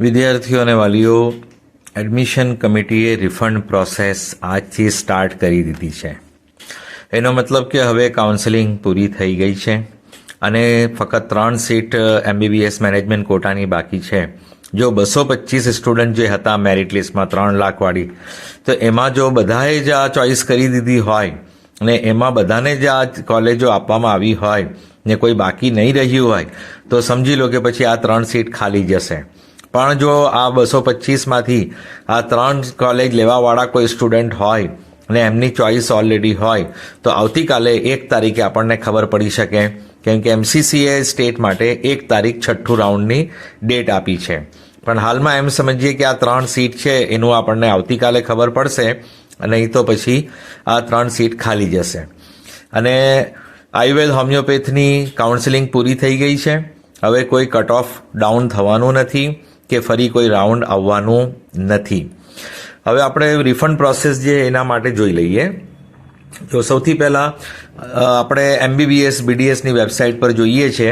વિદ્યાર્થીઓ અને વાલીઓ, એડમિશન કમિટીએ રિફંડ પ્રોસેસ આજથી સ્ટાર્ટ કરી દીધી છે. એનો મતલબ કે હવે કાઉન્સેલિંગ પૂરી થઈ ગઈ છે અને ફક્ત 3 સીટ MBBS મેનેજમેન્ટ કોટાની બાકી છે. જો 225 સ્ટુડન્ટ જે હતા મેરિટ લિસ્ટમાં 3 લાખવાળી, તો એમાં જો બધાએ જ આ ચોઇસ કરી દીધી હોય અને એમાં બધાને જ આ કોલેજો આપવામાં આવી હોય ને કોઈ બાકી નહીં રહ્યું હોય, તો સમજી લો કે પછી આ 3 સીટ ખાલી જશે. પણ જો આ 225માંથી આ 3 કોલેજ લેવાવાળા કોઈ સ્ટુડન્ટ હોય અને એમની ચોઇસ ઓલરેડી હોય, તો આવતીકાલે 1 તારીખે આપણને ખબર પડી શકે, કેમ કે MCCએ સ્ટેટ માટે 1 તારીખ છઠ્ઠું રાઉન્ડની ડેટ આપી છે. પણ હાલમાં એમ સમજીએ કે આ 3 સીટ છે એનું આપણને આવતીકાલે ખબર પડશે, નહીં તો પછી આ 3 સીટ ખાલી જશે. અને આયુર્વેદ હોમિયોપેથની કાઉન્સેલિંગ પૂરી થઈ ગઈ છે. હવે કોઈ કટ ઓફ ડાઉન થવાનું નથી કે ફરી કોઈ રાઉન્ડ આવવાનું નથી. હવે આપણે રિફંડ પ્રોસેસ જે એના માટે જોઈ લઈએ. તો સૌથી પહેલાં આપણે MBBS BDSની વેબસાઇટ પર જોઈએ છે,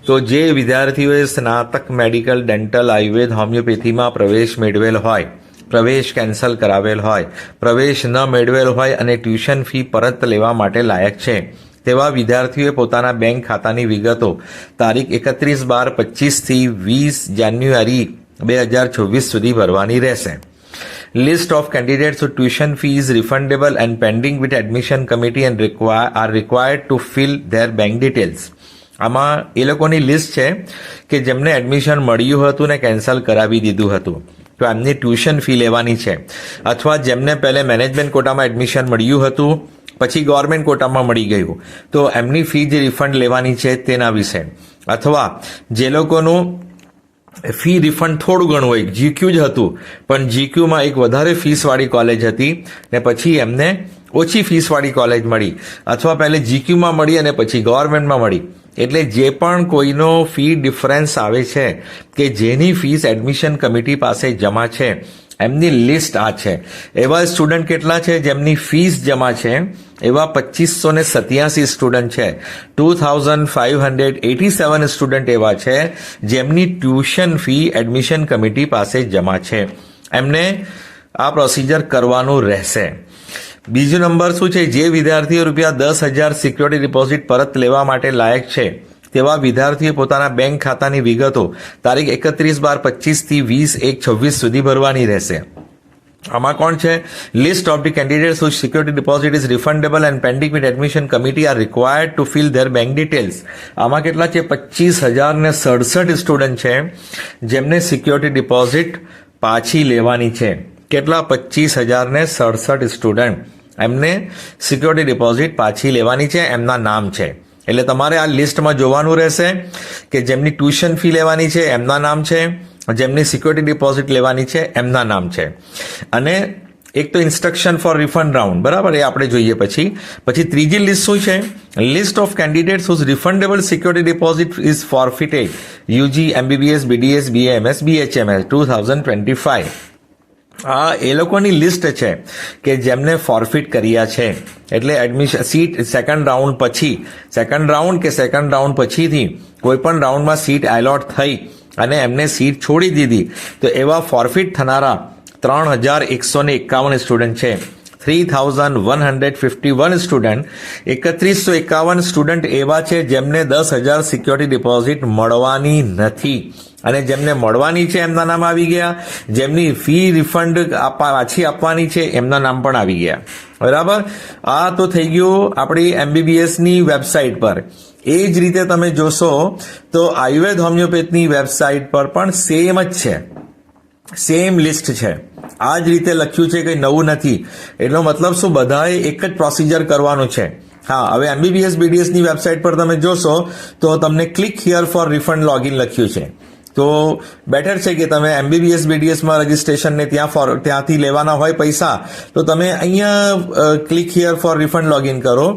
તો જે વિદ્યાર્થીઓએ સ્નાતક મેડિકલ ડેન્ટલ આયુર્વેદ હોમિયોપેથીમાં પ્રવેશ મેળવેલ હોય, પ્રવેશ કેન્સલ કરાવેલ હોય, પ્રવેશ ન મેળવેલ હોય અને ટ્યુશન ફી પરત લેવા માટે લાયક છે, તેવા વિદ્યાર્થીઓએ પોતાના બેંક ખાતાની વિગતો તારીખ 31/12/25થી 20 જાન્યુઆરી 2024 સુધી ભરવાની રહેશે. List of candidates whose tuition fee is refundable and pending with admission committee and are required to fill their bank details. આમાં એ લોકોની લિસ્ટ છે કે જેમને એડમિશન મળ્યું હતું ને કેન્સલ કરાવી દીધું હતું, તો એમની ટ્યુશન ફી લેવાની છે. અથવા જેમને પહેલે મેનેજમેન્ટ કોટામાં એડમિશન મળ્યું હતું પછી ગવર્મેન્ટ કોટામાં મળી ગયું, તો એમની ફી જે રિફંડ લેવાની છે તેના વિશે. અથવા જે લોકોનું ફી રિફંડ થોડું ઘણું હોય, GQ જ હતું પણ GQમાં એક વધારે ફીસવાળી કોલેજ હતી ને પછી એમને ઓછી ફીસવાળી કોલેજ મળી, અથવા પહેલે GQમાં મળી અને પછી ગવર્મેન્ટમાં મળી. એટલે જે પણ કોઈનો ફી ડિફરન્સ આવે છે કે જેની ફીસ એડમિશન કમિટી પાસે જમા છે, એમની લિસ્ટ આ છે. એવા સ્ટુડન્ટ કેટલા છે જેમની ફીસ જમા છે? એવા 2587 સ્ટુડન્ટ છે. 2587 સ્ટુડન્ટ એવા છે જેમની ટ્યુશન ફી એડમિશન કમિટી પાસે જમા છે. એમને આ પ્રોસિજર કરવાનું રહેશે. બીજો નંબર શું છે? જે વિદ્યાર્થીઓ ₹10,000 સિક્યોરિટી ડિપોઝિટ પરત લેવા માટે લાયક છે, તેવા વિદ્યાર્થીઓ પોતાના બેંક ખાતાની વિગતો તારીખ 31/12/25થી 20/1/26 સુધી ભરવાની રહેશે. આમાં કોણ છે? List of the candidates whose security deposit is refundable and pending with admission committee are required to fill their bank details. આમાં કેટલા છે? 25,067 સ્ટુડન્ટ છે જેમને સિક્યોરિટી ડિપોઝિટ પાછી લેવાની છે. કેટલા? 25,067 સ્ટુડન્ટ એમને સિક્યોરિટી ડિપોઝિટ પાછી લેવાની છે. એમના નામ છે. એટલે તમારે આ લિસ્ટમાં જોવાનું રહેશે કે જેમની ટ્યુશન ફી લેવાની છે એમના નામ છે, જેમની સિક્યોરિટી ડિપોઝિટ લેવાની છે એમના નામ છે. અને એક તો ઇન્સ્ટ્રક્શન ફોર રિફંડ રાઉન્ડ, બરાબર, એ આપણે જોઈએ. પછી ત્રીજી લિસ્ટ શું છે? List of candidates whose refundable security deposit is forfeited UG MBBS BDS BA MS BHMS 2025. આ એ લોકોની લિસ્ટ છે કે જેમને ફોરફિટ કર્યા છે. એટલે એડમિશન સીટ સેકન્ડ રાઉન્ડ પછીથી કોઈ પણ રાઉન્ડમાં સીટ એલોટ થઈ અને એમને સીટ છોડી દીધી, તો એવા ફોરફિટ થનારા 3,151 સ્ટુડન્ટ છે. 3,151 સ્ટુડન્ટ, 3151 સ્ટુડન્ટ એવા છે જેમને 10,000 સિક્યોરિટી ડિપોઝિટ મળવાની નથી અને જેમને મળવાની છે એમના નામ આવી ગયા. જેમની ફી રિફંડ પાછી આપવાની છે એમના નામ પણ આવી ગયા. બરાબર, આ તો થઈ ગયું આપણી MBBSની વેબસાઇટ પર. એ જ રીતે તમે જોશો તો આયુર્વેદ હોમિયોપેથની વેબસાઇટ પર પણ સેમ જ છે, સેમ લિસ્ટ છે. આ જ રીતે લખ્યું છે, કંઈ નવું નથી. એટલો મતલબ શું? બધાએ એક જ પ્રોસિજર કરવાનું છે. હા, હવે MBBS BDSની વેબસાઇટ પર તમે જોશો તો તમને click here for refund login લખ્યું છે. તો બેટર છે કે તમે MBBS BDSમાં રજીસ્ટ્રેશનને ત્યાંથી લેવાના હોય પૈસા, તો તમે અહીંયા click here for refund login કરો.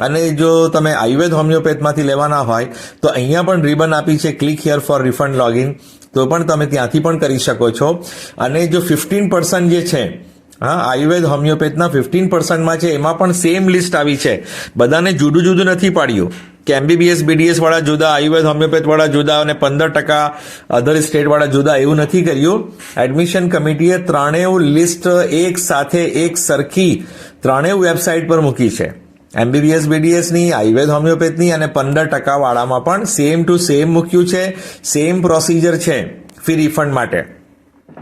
અને જો તમે આયુર્વેદ હોમિયોપેથમાંથી લેવાના હોય તો અહીંયા પણ રિબન આપી છે click here for refund login, તો પણ તમે ત્યાંથી પણ કરી શકો છો. અને જો 15% જે છે, હા, આયુર્વેદ હોમિયોપેથના 15%માં છે, એમાં પણ સેમ લિસ્ટ આવી છે. બધાને જુદું જુદું નથી પાડ્યું. કે MBBS BDS વાળા જુદા, આયુર્વેદ હોમિયોપેથ વાળા જુદા અને 15% અધર સ્ટેટ વાળા જુદા, એવું નથી કર્યું. એડમિશન કમિટીએ ત્રણેય લિસ્ટ એક સાથે એક સરખી ત્રણેય વેબસાઇટ પર મૂકી છે. MBBS BDS ની, આયુર્વેદ હોમિયોપેથની અને 15% વાળામાં પણ સેમ ટુ સેમ મૂક્યું છે. સેમ પ્રોસિજર છે ફી રિફંડ માટે.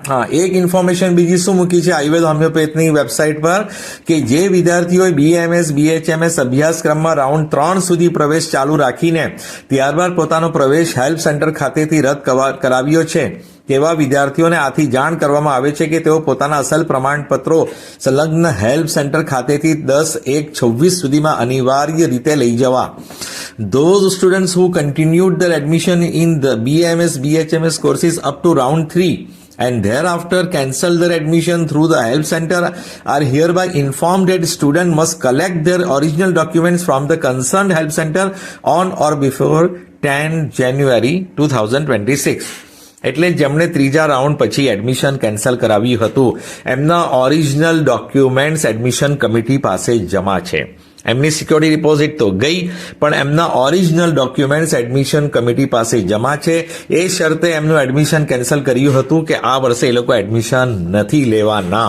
હા, એક ઇન્ફોર્મેશન બીજી શું મૂકી છે આયુર્વેદ હોમિયોપેથની વેબસાઇટ પર કે જે વિદ્યાર્થીઓએ BMS BHMS અભ્યાસક્રમમાં રાઉન્ડ 3 સુધી પ્રવેશ ચાલુ રાખીને ત્યારબાદ પોતાનો પ્રવેશ હેલ્પ સેન્ટર ખાતેથી રદ કરાવ્યો છે તેવા વિદ્યાર્થીઓને આથી જાણ કરવામાં આવે છે કે તેઓ પોતાના અસલ પ્રમાણપત્રો સંલગ્ન હેલ્પ સેન્ટર ખાતેથી 10/1/26 સુધીમાં અનિવાર્ય રીતે લઈ જવા. Those students who continued their admission in the BMS BHMS courses up to round 3 and thereafter cancel their admission through the help center are hereby informed that student must collect their original documents from the concerned help center on or before 10 January 2026. એટલે જેમણે ત્રીજા round પછી admission cancel કરાવ્યું હતું એમના original documents admission committee પાસે જમા છે. એમની સિક્યોરિટી ડિપોઝિટ તો ગઈ, પણ એમના ઓરિજિનલ ડોક્યુમેન્ટ્સ એડમિશન કમિટી પાસે જમા છે. એ શરતે એમનું એડમિશન કેન્સલ કર્યું હતું કે આ વર્ષે એ લોકો એડમિશન નથી લેવાના,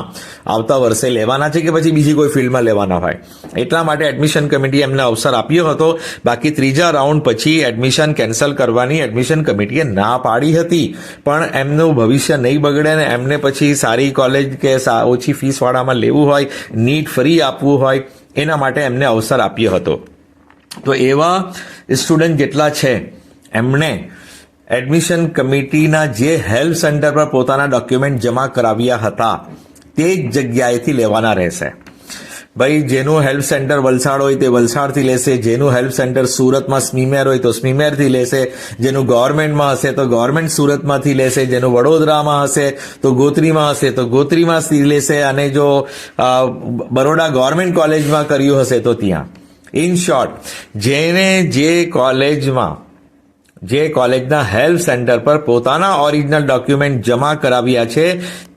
આવતા વર્ષે લેવાના છે કે પછી બીજી કોઈ ફિલ્ડમાં લેવાના હોય. એટલા માટે એડમિશન કમિટીએ એમને અવસર આપ્યો હતો. બાકી ત્રીજા રાઉન્ડ પછી એડમિશન કેન્સલ કરવાની એડમિશન કમિટીએ ના પાડી હતી, પણ એમનું ભવિષ્ય નહીં બગડે ને એમને પછી સારી કોલેજ કે ઓછી ફીસવાળામાં લેવું હોય, નીટ ફ્રી આપવું હોય, એના માટે એમને અવસર આપ્યો હતો. તો એવા સ્ટુડન્ટ જેટલા છે એમણે એડમિશન કમિટીના જે હેલ્પ સેન્ટર પર પોતાના ડોક્યુમેન્ટ જમા કરાવ્યા હતા તે જ જગ્યાએથી લેવાના રહેશે. ભાઈ, જેનું હેલ્પ સેન્ટર વલસાડ હોય તે વલસાડથી લેશે, જેનું હેલ્પ સેન્ટર સુરતમાં સ્મીમેર હોય તો સ્મીમેરથી લેશે, જેનું ગવર્મેન્ટમાં હશે તો ગવર્મેન્ટ સુરતમાંથી લેશે, જેનું વડોદરામાં હશે તો ગોત્રીમાં હશે તો ગોત્રીમાંથી લેશે, અને જો બરોડા ગવર્મેન્ટ કોલેજમાં કર્યું હશે તો ત્યાં. ઇન શોર્ટ, જેને જે કોલેજના હેલ્પ સેન્ટર પર પોતાના ઓરિજિનલ ડોક્યુમેન્ટ જમા કરાવ્યા છે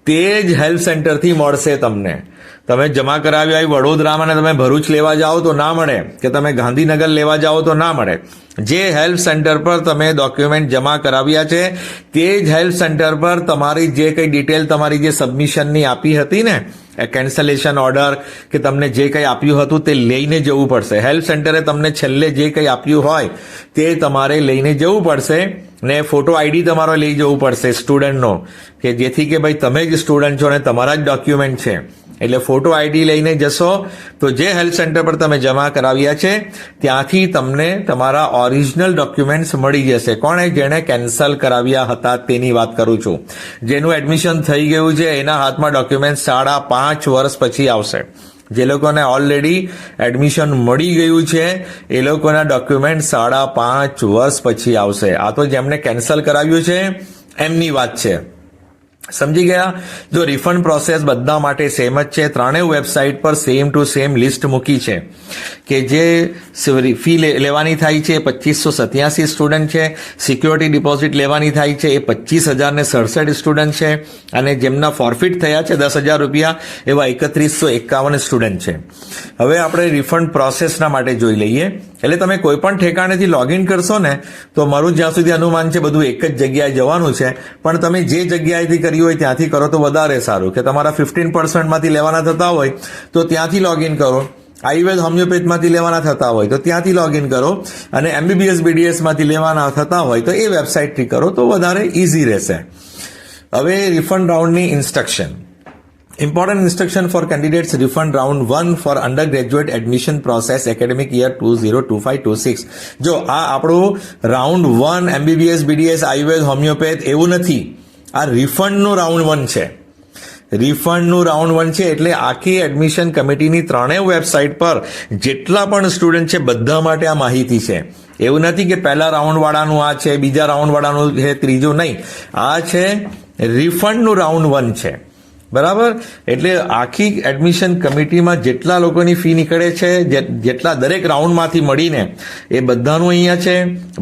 તે જ હેલ્પ સેન્ટરથી મળશે તમને. તમે જમા કરાવ્યા હોય વડોદરામાં અને તમે ભરૂચ લેવા જાઓ તો ના મળે, કે તમે ગાંધીનગર લેવા જાઓ તો ના મળે. જે હેલ્પ સેન્ટર પર તમે ડોક્યુમેન્ટ જમા કરાવ્યા છે તે જ હેલ્પ સેન્ટર પર તમારી જે કંઈ ડિટેલ તમારી જે સબમિશનની આપી હતી ને, કેન્સલેશન ઓર્ડર કે તમને જે કંઈ આપ્યું હતું તે લઈને જવું પડશે. હેલ્પ સેન્ટરે તમને છેલ્લે જે કંઈ આપ્યું હોય તે તમારે લઈને જવું પડશે, ને ફોટો આઈડી તમારો લઈ જવું પડશે સ્ટુડન્ટનો, કે જેથી કે ભાઈ તમે જ સ્ટુડન્ટ છો અને તમારા જ ડોક્યુમેન્ટ છે. એટલે ફોટો આઈડી લઈને જશો તો જે હેલ્પ સેન્ટર પર તમે જમા કરાવ્યા છે ત્યાંથી તમને તમારા ઓરિજિનલ ડોક્યુમેન્ટ્સ મળી જશે. કોણે? જેણે કેન્સલ કરાવ્યા હતા તેની વાત કરું છું. જેનું એડમિશન થઈ ગયું છે એના હાથમાં ડોક્યુમેન્ટ 5.5 વર્ષ પછી આવશે. જે લોકોને ઓલરેડી એડમિશન મળી ગયું છે એ લોકોના ડોક્યુમેન્ટ 5.5 વર્ષ પછી આવશે. આ તો જેમણે કેન્સલ કરાવ્યું છે એમની વાત છે. સમજી ગયા? જો રિફંડ પ્રોસેસ બધા માટે સેમ જ છે. ત્રણેય વેબસાઇટ પર સેમ ટુ સેમ લિસ્ટ મૂકી છે કે જે ફી લેવાની થાય છે 2587 સ્ટુડન્ટ છે, સિક્યોરિટી ડિપોઝિટ લેવાની થાય છે એ 25,067 સ્ટુડન્ટ છે, અને જેમના ફોરફિટ થયા છે 10,000 રૂપિયા એવા 3151 સ્ટુડન્ટ છે. હવે આપણે રિફંડ પ્રોસેસના માટે જોઈ લઈએ. એટલે તમે કોઈ પણ ઠેકાણેથી લોગિન કરશો ને તો મારું જ્યાં સુધી અનુમાન છે બધું એક જ જગ્યાએ જવાનું છે, પણ તમે જે જગ્યાએથી કર્યું હોય ત્યાંથી કરો તો વધારે સારું. કે તમારા 15% માંથી લેવાના થતા હોય તો ત્યાંથી લોગિન કરો, આયુર્વેદ હોમિયોપેથમાંથી લેવાના થતા હોય તો ત્યાંથી લોગિન કરો, અને MBBS BDS માંથી લેવાના થતા હોય તો એ વેબસાઇટથી કરો તો વધારે ઇઝી રહેશે. હવે રિફંડ રાઉન્ડની instruction. Important instruction for candidates refund round 1 for undergraduate admission process academic year 2025-26. જો આ આપણું round 1 MBBS BDS Ayurveda homeopath એવું નથી, આ રિફંડનું રાઉન્ડ 1 છે. રિફંડનું રાઉન્ડ 1 છે એટલે આખી એડમિશન કમિટીની ત્રણેય વેબસાઇટ પર જેટલા પણ સ્ટુડન્ટ છે બધા માટે આ માહિતી છે. એવું નથી કે પહેલા રાઉન્ડ વાળાનું આ છે, બીજા રાઉન્ડ વાળાનું છે, ત્રીજું નહીં. આ છે રિફંડનું રાઉન્ડ 1 છે. બરાબર? એટલે આખી એડમિશન કમિટીમાં જેટલા લોકોની ફી નીકળે છે, જેટલા દરેક રાઉન્ડમાંથી મળીને એ બધાનું અહીંયા છે,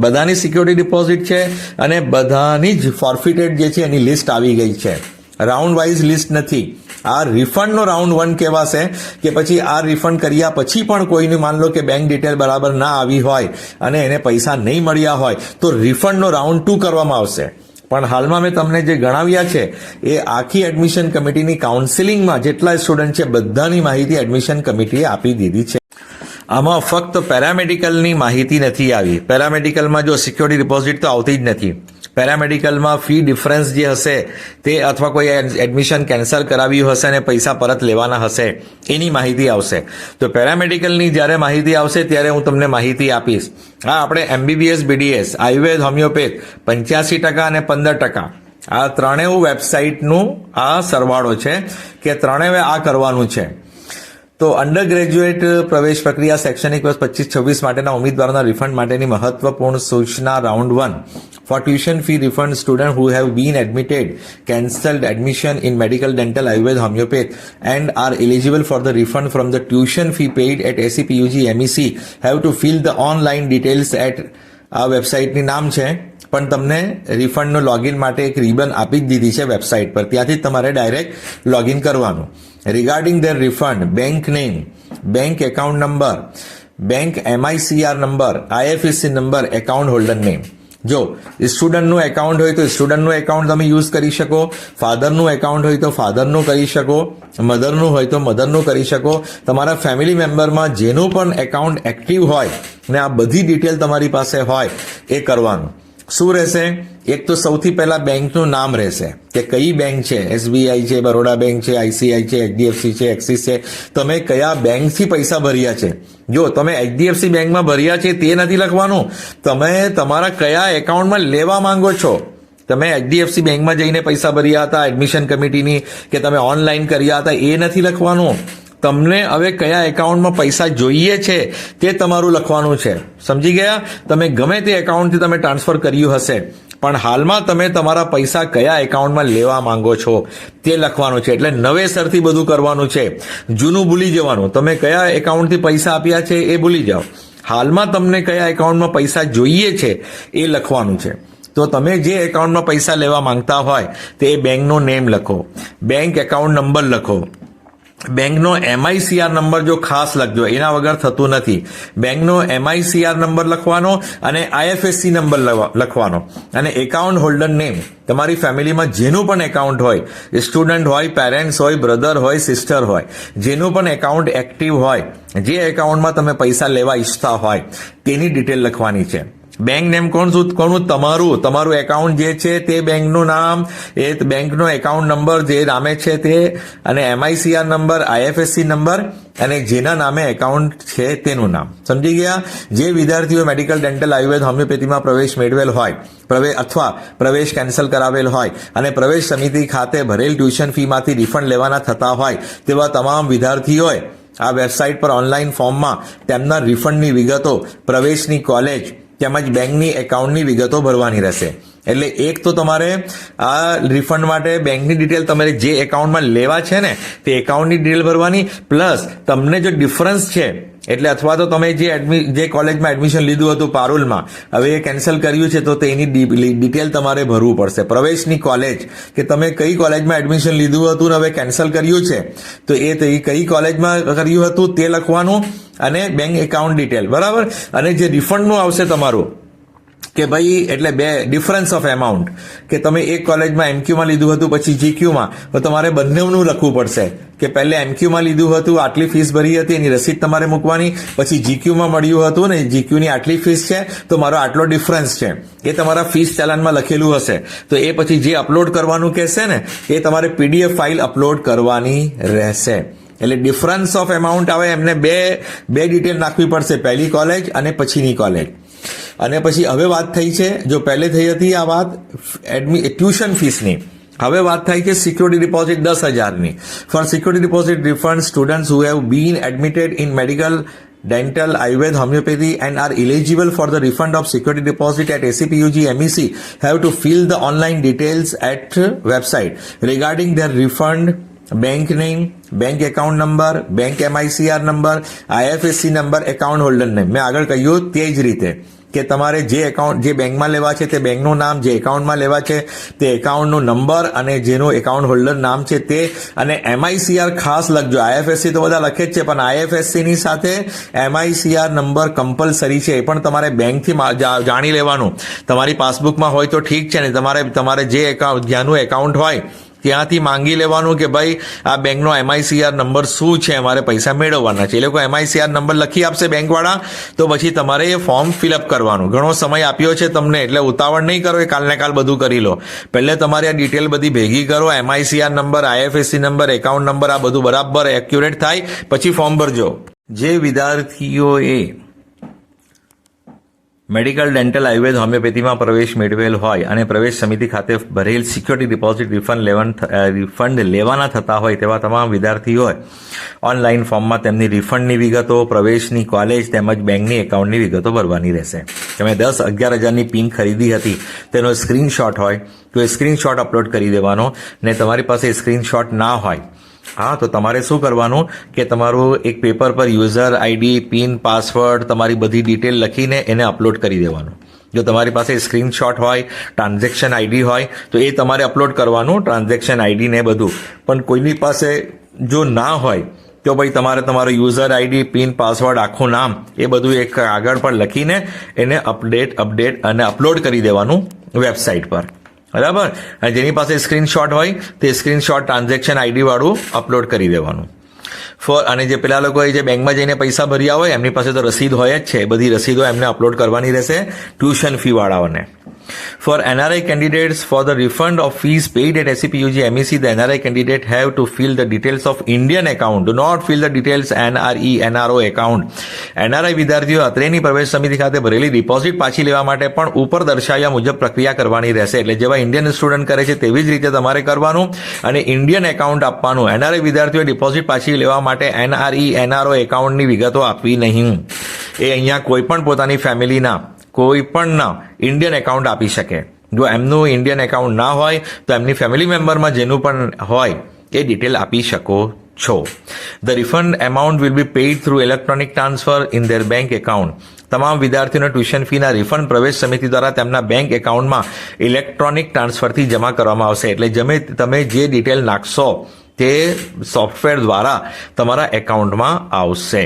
બધાની સિક્યોરિટી ડિપોઝિટ છે, અને બધાની જ ફોરફિટેડ જે છે એની લિસ્ટ આવી ગઈ છે. રાઉન્ડ વાઇઝ લિસ્ટ નથી. આ રિફંડનો રાઉન્ડ 1 કહેવાશે કે પછી આ રિફંડ કર્યા પછી પણ કોઈની માન લો કે બેંક ડિટેલ બરાબર ના આવી હોય અને એને પૈસા નહીં મળ્યા હોય તો રિફંડનો રાઉન્ડ 2 કરવામાં આવશે. પણ હાલમાં મેં તમને જે ગણાવ્યા છે એ આખી એડમિશન કમિટીની કાઉન્સિલિંગમાં જેટલા સ્ટુડન્ટ છે બધાની માહિતી એડમિશન કમિટીએ આપી દીધી છે. આમાં ફક્ત પેરામેડિકલની માહિતી નથી આવી. પેરામેડિકલમાં જો સિક્યોરિટી ડિપોઝિટ તો આવતી જ નથી. પેરામેડિકલમાં ફી ડિફરન્સ જે હશે તે અથવા કોઈ એડમિશન કેન્સલ કરાવ્યું હશે અને પૈસા પરત લેવાના હશે એની માહિતી આવશે. તો પેરામેડિકલની જ્યારે માહિતી આવશે ત્યારે હું તમને માહિતી આપીશ. હા, આપણે MBBS BDS આયુર્વેદ હોમિયોપેથ 85% અને 15%, આ ત્રણેય વેબસાઇટનું આ સરવાળો છે કે ત્રણેય આ કરવાનું છે. તો અંડર ગ્રેજ્યુએટ પ્રવેશ પ્રક્રિયા શૈક્ષણિક વર્ષ 25-26 માટેના ઉમેદવારોના રિફંડ માટેની મહત્વપૂર્ણ સૂચના round 1 for tuition fee refund student who have been admitted cancelled admission in medical dental Ayurveda homeopath and are eligible for the refund from the tuition fee paid at ACPUG MEC have to fill the online details at, આ વેબસાઇટની નામ છે પણ તમને રિફંડનું login માટે એક ribbon આપી જ દીધી છે વેબસાઇટ પર, ત્યાંથી તમારે ડાયરેક્ટ લોગિન કરવાનું. Regarding there refund bank name, bank account number, bank MICR number, IFSC number, account holder name. જો સ્ટુડન્ટનું એકાઉન્ટ હોય તો સ્ટુડન્ટનું એકાઉન્ટ તમે યુઝ કરી શકો, ફાધરનું એકાઉન્ટ હોય તો ફાધરનું કરી શકો, મધરનું હોય તો મધરનું કરી શકો. તમારા ફેમિલી મેમ્બરમાં જેનું પણ એકાઉન્ટ એક્ટિવ હોય ને આ બધી ડિટેલ તમારી પાસે હોય એ કરવાનું. શું રહેશે? એક તો સૌથી પહેલા બેંકનું નામ રહેશે કે કઈ બેંક છે, SBI છે, બરોડા બેંક છે, ICI છે, HDFC છે, એક્સિસ છે, તમે કયા બેંકથી પૈસા ભર્યા છે. જો તમે HDFC બેંકમાં ભર્યા છે તે નથી લખવાનું, તમે તમારા કયા એકાઉન્ટમાં લેવા માંગો છો. તમે HDFC બેંકમાં જઈને પૈસા ભર્યા હતા એડમિશન કમિટીની કે તમે ઓનલાઈન કર્યા હતા એ નથી લખવાનું. તમને હવે કયા એકાઉન્ટમાં પૈસા જોઈએ છે તે તમારું લખવાનું છે. સમજી ગયા? તમે ગમે તે એકાઉન્ટથી તમે ટ્રાન્સફર કર્યું હશે પણ હાલમાં તમે તમારા પૈસા કયા એકાઉન્ટમાં લેવા માંગો છો તે લખવાનું છે. એટલે નવેસરથી બધું કરવાનું છે, જૂનું ભૂલી જવાનું. તમે કયા એકાઉન્ટથી પૈસા આપ્યા છે એ ભૂલી જાઓ. હાલમાં તમને કયા એકાઉન્ટમાં પૈસા જોઈએ છે એ લખવાનું છે. તો તમે જે એકાઉન્ટમાં પૈસા લેવા માંગતા હોય તે બેંકનો નેમ લખો, બેંક એકાઉન્ટ નંબર લખો, બેંકનો MICR નંબર જો ખાસ લખજો, એના વગર થતું નથી. બેંકનો MICR નંબર લખવાનો અને IFSC નંબર લખવાનો અને એકાઉન્ટ હોલ્ડર નેમ. તમારી ફેમિલીમાં જેનું પણ એકાઉન્ટ હોય, સ્ટુડન્ટ હોય, પેરેન્ટ્સ હોય, બ્રધર હોય, સિસ્ટર હોય, જેનું પણ એકાઉન્ટ એક્ટિવ હોય, જે એકાઉન્ટમાં તમે પૈસા લેવા ઈચ્છતા હોય તેની ડિટેલ લખવાની છે. બેંક નેમ કોનું? તમારું એકાઉન્ટ જે છે તે બેંકનું નામ, એ બેંકનો એકાઉન્ટ નંબર જે નામે છે તે, અને MICR નંબર, IFSC નંબર અને જેના નામે એકાઉન્ટ છે તેનું નામ. સમજી ગયા? જે વિદ્યાર્થીઓ મેડિકલ ડેન્ટલ આયુર્વેદ હોમિયોપેથીમાં પ્રવેશ મેળવેલ હોય, અથવા પ્રવેશ કેન્સલ કરાવેલ હોય અને પ્રવેશ સમિતિ ખાતે ભરેલ ટ્યુશન ફીમાંથી રિફંડ લેવાના થતા હોય તેવા તમામ વિદ્યાર્થીઓએ આ વેબસાઇટ પર ઓનલાઈન ફોર્મમાં તેમના રિફંડની વિગતો, પ્રવેશની કોલેજ તેમજ બેંકની એકાઉન્ટની વિગતો ભરવાની રહેશે. એટલે એક તો તમારે આ રિફંડ માટે બેંકની ડિટેલ તમારે જે એકાઉન્ટમાં લેવા છે ને તે એકાઉન્ટની ડિટેલ ભરવાની, પ્લસ તમને જો ડિફરન્સ છે એટલે અથવા તો તમે જે કોલેજમાં એડમિશન લીધું હતું પારુલમાં, હવે એ કેન્સલ કર્યું છે તો તેની ડિટેલ તમારે ભરવું પડશે. પ્રવેશની કોલેજ કે તમે કઈ કોલેજમાં એડમિશન લીધું હતું ને હવે કેન્સલ કર્યું છે તો એ કઈ કોલેજમાં કર્યું હતું તે લખવાનું અને બેંક એકાઉન્ટ ડિટેલ, બરાબર. અને જે રિફંડનું આવશે તમારું કે ભાઈ એટલે બે ડિફરન્સ ઓફ એમાઉન્ટ કે તમે એક કોલેજમાં MQમાં લીધું હતું પછી GQમાં, તો તમારે બંનેનું લખવું પડશે કે પહેલે MQમાં લીધું હતું, આટલી ફીસ ભરી હતી, એની રસીદ તમારે મૂકવાની, પછી GQમાં મળ્યું હતું ને GQની આટલી ફીસ છે તો મારો આટલો ડિફરન્સ છે એ તમારા ફીસ ચાલાનમાં લખેલું હશે. તો એ પછી જે અપલોડ કરવાનું કહેશે ને એ તમારે PDF ફાઇલ અપલોડ કરવાની રહેશે. એટલે ડિફરન્સ ઓફ એમાઉન્ટ આવે એમને બે ડિટેલ નાખવી પડશે, પહેલી કોલેજ અને પછીની કોલેજ. અને પછી હવે વાત થઈ છે, જો પહેલે થઈ હતી આ વાત ટ્યુશન ફીસની, હવે વાત થાય છે સિક્યોરિટી ડિપોઝિટ 10,000ની. For security deposit refund students who have been admitted in medical dental ayurved homeopathy and are eligible for the refund of security deposit at ACPUG MEC have to fill the online details at website regarding their refund, bank name, bank account number, bank MICR number, IFSC number, account holder name. મેં આગળ કહ્યું તે જ રીતે કે તમારે જે account જે બેંકમાં લેવા છે તે બેંકનું નામ, જે એકાઉન્ટમાં લેવા છે તે એકાઉન્ટનો નંબર અને જેનું એકાઉન્ટ હોલ્ડર નામ છે તે, અને MICR ખાસ લખજો. IFSC તો બધા લખે જ છે, પણ IFSC ની સાથે MICR નંબર કમ્પલસરી છે, એ પણ તમારે બેંકથી જાણી લેવાનું. તમારી પાસબુકમાં હોય તો ઠીક છે ને, તમારે જે એકાઉન્ટ જ્યાંનું એકાઉન્ટ હોય ત્યાંથી માંગી લેવાનું કે ભાઈ આ બેંકનો MICR નંબર શું છે, અમારે પૈસા મેળવવાના છે. એ લોકો MICR નંબર લખી આપશે બેંકવાળા, તો પછી તમારે એ ફોર્મ ફિલઅપ કરવાનું. ઘણો સમય આપ્યો છે તમને, એટલે ઉતાવળ નહીં કરો કે કાલને કાલ બધું કરી લો. પહેલે તમારી આ ડિટેલ બધી ભેગી કરો, MICR number, IFSC number, account number, આ બધું બરાબર એક્યુરેટ થાય પછી ફોર્મ ભરજો. જે વિદ્યાર્થીઓએ મેડિકલ, ડેન્ટલ, આયુર્વેદ, હોમિયોપેથીમાં પ્રવેશ મેળવેલ હોય અને પ્રવેશ સમિતિ ખાતે ભરેલ સિક્યોરિટી ડિપોઝિટ રિફંડ લેવાના થતા હોય તેવા તમામ વિદ્યાર્થીઓએ ઓનલાઈન ફોર્મમાં તેમની રિફંડની વિગતો, પ્રવેશની કોલેજ તેમજ બેંકની એકાઉન્ટની વિગતો ભરવાની રહેશે. તમે 10-11,000ની પિન ખરીદી હતી તેનો સ્ક્રીનશોટ હોય તો એ સ્ક્રીનશોટ અપલોડ કરી દેવાનો, ને તમારી પાસે સ્ક્રીનશોટ ના હોય તો તમારે શું કરવાનું કે તમારું એક પેપર પર યુઝર આઈડી, પિન, પાસવર્ડ, તમારી બધી ડિટેલ લખીને એને અપલોડ કરી દેવાનું. જો તમારી પાસે સ્ક્રીનશોટ હોય, ટ્રાન્ઝેક્શન આઈડી હોય તો એ તમારે અપલોડ કરવાનું, ટ્રાન્ઝેક્શન આઈડી ને બધું. પણ કોઈની પાસે જો ના હોય તો ભાઈ તમારે તમારો યુઝર આઈડી, પિન, પાસવર્ડ, આખું નામ એ બધું એક કાગળ પર લખીને એને અપડેટ અને અપલોડ કરી દેવાનું વેબસાઇટ પર. બરાબર. જેની પાસે સ્ક્રીનશોટ હોય તે સ્ક્રીનશોટ ટ્રાન્ઝેક્શન આઈડી વાળું અપલોડ કરી દેવાનું. અને જે પેલા લોકોએ જે બેંકમાં જઈને પૈસા ભર્યા હોય એમની પાસે તો રસીદ હોય જ છે, બધી રસીદો એમને અપલોડ કરવાની રહેશે ટ્યુશન ફી વાળાઓને. For NRI candidates, for the refund of fees paid at SCPUG MEC, the NRI candidate have to fill the details of Indian account. Do not fill the details NRE, NRO account. NRI વિદ્યાર્થીઓ અત્રેની પ્રવેશ સમિતિ ખાતે ભરેલી deposit પાછી લેવા માટે પણ ઉપર દર્શાવ્યા મુજબ પ્રક્રિયા કરવાની રહેશે. એટલે જેવા ઇન્ડિયન સ્ટુડન્ટ કરે છે તેવી જ રીતે તમારે કરવાનું અને ઇન્ડિયન એકાઉન્ટ આપવાનું. NRI વિદ્યાર્થીઓ ડિપોઝિટ પાછી લેવા માટે NRE, NRO એકાઉન્ટની વિગતો આપવી નહીં. એ અહીંયા કોઈ પણ પોતાની ફેમિલીના કોઈ પણના ઇન્ડિયન એકાઉન્ટ આપી શકે. જો એમનું ઇન્ડિયન એકાઉન્ટ ના હોય તો એમની ફેમિલી મેમ્બરમાં જેનું પણ હોય એ ડિટેલ આપી શકો છો. The refund amount will be paid through electronic transfer in their bank account. તમામ વિદ્યાર્થીઓના ટ્યુશન ફીના રિફંડ પ્રવેશ સમિતિ દ્વારા તેમના બેંક એકાઉન્ટમાં ઇલેક્ટ્રોનિક ટ્રાન્સફરથી જમા કરવામાં આવશે. એટલે તમે જે ડિટેલ નાખશો તે સોફ્ટવેર દ્વારા તમારા એકાઉન્ટમાં આવશે.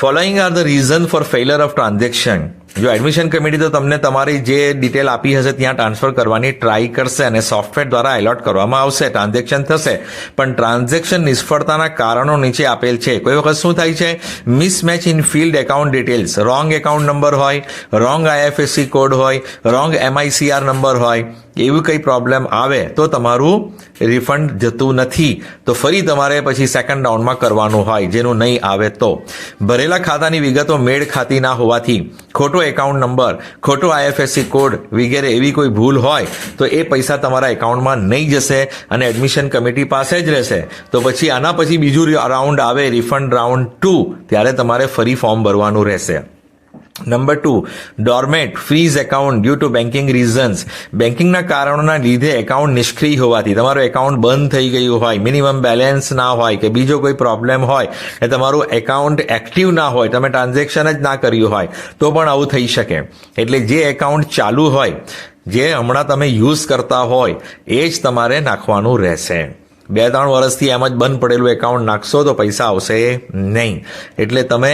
Following are the reason for failure of transaction. જો એડમિશન કમિટી તો તમને તમારી જે ડિટેલ આપી હશે ત્યાં ટ્રાન્સફર કરવાની ટ્રાય કરશે અને સોફ્ટવેર દ્વારા એલોટ કરવામાં આવશે, ટ્રાન્ઝેક્શન થશે. પણ ટ્રાન્ઝેક્શન નિષ્ફળતાના કારણો નીચે આપેલ છે. કોઈ વખત શું થાય છે, mismatch in field account details, wrong account number હોય, રોંગ IFSC કોડ હોય, રોંગ MICR નંબર હોય, એવું કંઈ પ્રોબ્લેમ આવે તો તમારું રિફંડ જતું નથી. તો ફરી તમારે પછી સેકન્ડ રાઉન્ડમાં કરવાનું હોય, જેનું નહીં આવે તો. ભરેલા ખાતાની વિગતો મેળ ખાતી ના હોવાથી, ખોટો એકાઉન્ટ નંબર, ખોટો IFSC કોડ વગેરે એવી કોઈ ભૂલ હોય તો એ પૈસા તમારા એકાઉન્ટમાં નહીં જશે અને એડમિશન કમિટી પાસે જ રહેશે. તો પછી આના પછી બીજું રાઉન્ડ આવે, રિફંડ રાઉન્ડ 2, ત્યારે તમારે ફરી ફોર્મ ભરવાનું રહેશે. Number 2, dormant freeze account due to banking reasons. બેન્કિંગના કારણોના લીધે એકાઉન્ટ નિષ્ક્રિય હોવાથી, તમારું એકાઉન્ટ બંધ થઈ ગયું હોય, મિનિમમ બેલેન્સ ના હોય કે બીજો કોઈ પ્રોબ્લેમ હોય એ તમારું એકાઉન્ટ એક્ટિવ ના હોય, તમે ટ્રાન્ઝેક્શન જ ના કર્યું હોય તો પણ આવું થઈ શકે. એટલે જે એકાઉન્ટ ચાલુ હોય, જે હમણાં તમે યુઝ કરતા હોય એ જ તમારે નાખવાનું રહેશે. 2-3 વર્ષથી એમ જ બંધ પડેલું એકાઉન્ટ નાખશો તો પૈસા આવશે નહીં. એટલે તમે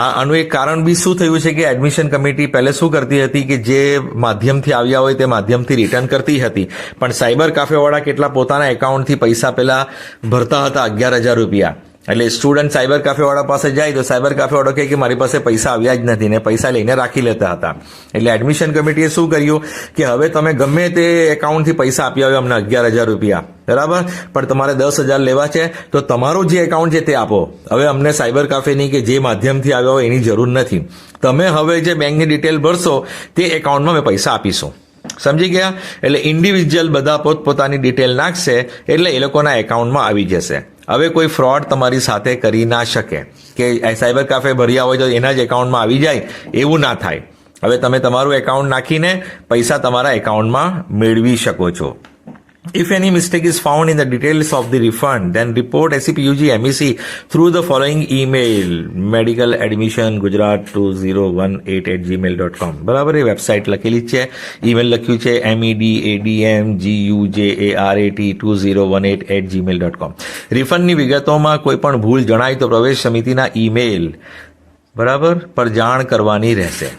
આનું એક કારણ બી શું થયું છે કે એડમિશન કમિટી પહેલે શું કરતી હતી કે જે માધ્યમથી આવ્યા હોય તે માધ્યમથી રિટર્ન કરતી હતી, પણ સાયબર કાફેવાળા કેટલા પોતાના એકાઉન્ટથી પૈસા પહેલા ભરતા હતા 11,000 રૂપિયા. એટલે સ્ટુડન્ટ સાયબર કાફેવાળા પાસે જાય તો સાયબર કાફેવાળો કહે કે મારી પાસે પૈસા આવ્યા જ નથી, ને પૈસા લઈને રાખી લેતા હતા. એટલે એડમિશન કમિટીએ શું કર્યું કે હવે તમે ગમે તે એકાઉન્ટથી પૈસા આપી આવ્યો અમને 11,000 રૂપિયા, બરાબર, પણ તમારે 10,000 લેવા છે તો તમારું જે એકાઉન્ટ છે તે આપો. હવે અમને સાયબર કાફેની કે જે માધ્યમથી આવ્યા હોય એની જરૂર નથી. તમે હવે જે બેંકની ડિટેલ ભરશો તે એકાઉન્ટમાં અમે પૈસા આપીશું. સમજી ગયા? એટલે ઇન્ડિવિજ્યુઅલ બધા પોતપોતાની ડિટેલ નાખશે એટલે એ લોકોના એકાઉન્ટમાં આવી જશે. હવે કોઈ ફ્રોડ તમારી સાથે કરી ના શકે કે સાયબર કાફે ભર્યા હોય તો એના જ એકાઉન્ટમાં આવી જાય, એવું ના થાય. હવે તમે તમારું એકાઉન્ટ નાખીને પૈસા તમારા એકાઉન્ટમાં મેળવી શકો છો. If any mistake is found in the details of the refund, then report SCPUG MEC through the following email: medicaladmission2018@gmail.com. બરાબર, એ વેબસાઇટ લખેલી છે, ઈમેલ લખ્યું છે medadmgujarat2018@gmail.com. રિફંડની વિગતોમાં કોઈ પણ ભૂલ જણાય તો પ્રવેશ સમિતિના ઈમેલ બરાબર પર જાણ કરવાની રહેશે.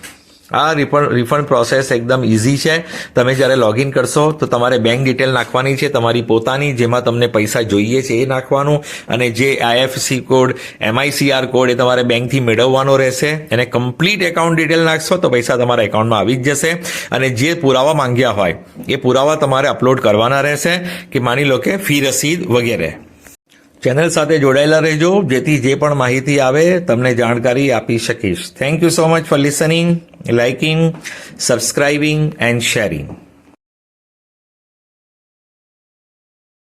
આ રિફંડ પ્રોસેસ એકદમ ઇઝી છે. તમે જ્યારે લોગિન કરશો તો તમારે બેંક ડિટેલ નાખવાની છે તમારી પોતાની, જેમાં તમને પૈસા જોઈએ છે એ નાખવાનું, અને જે IFSC કોડ, MICR કોડ એ તમારે બેંકથી મેળવવાનો રહેશે. એને કમ્પ્લીટ એકાઉન્ટ ડિટેલ નાખશો તો પૈસા તમારા એકાઉન્ટમાં આવી જ જશે. અને જે પુરાવા માંગ્યા હોય એ પુરાવા તમારે અપલોડ કરવાના રહેશે, કે માની લો કે ફી રસીદ વગેરે. ચેનલ સાથે જોડાયેલા રહેજો, જેથી જે પણ માહિતી આવે તમને જાણકારી આપી શકીશ. Thank you so much for listening, liking, subscribing and sharing.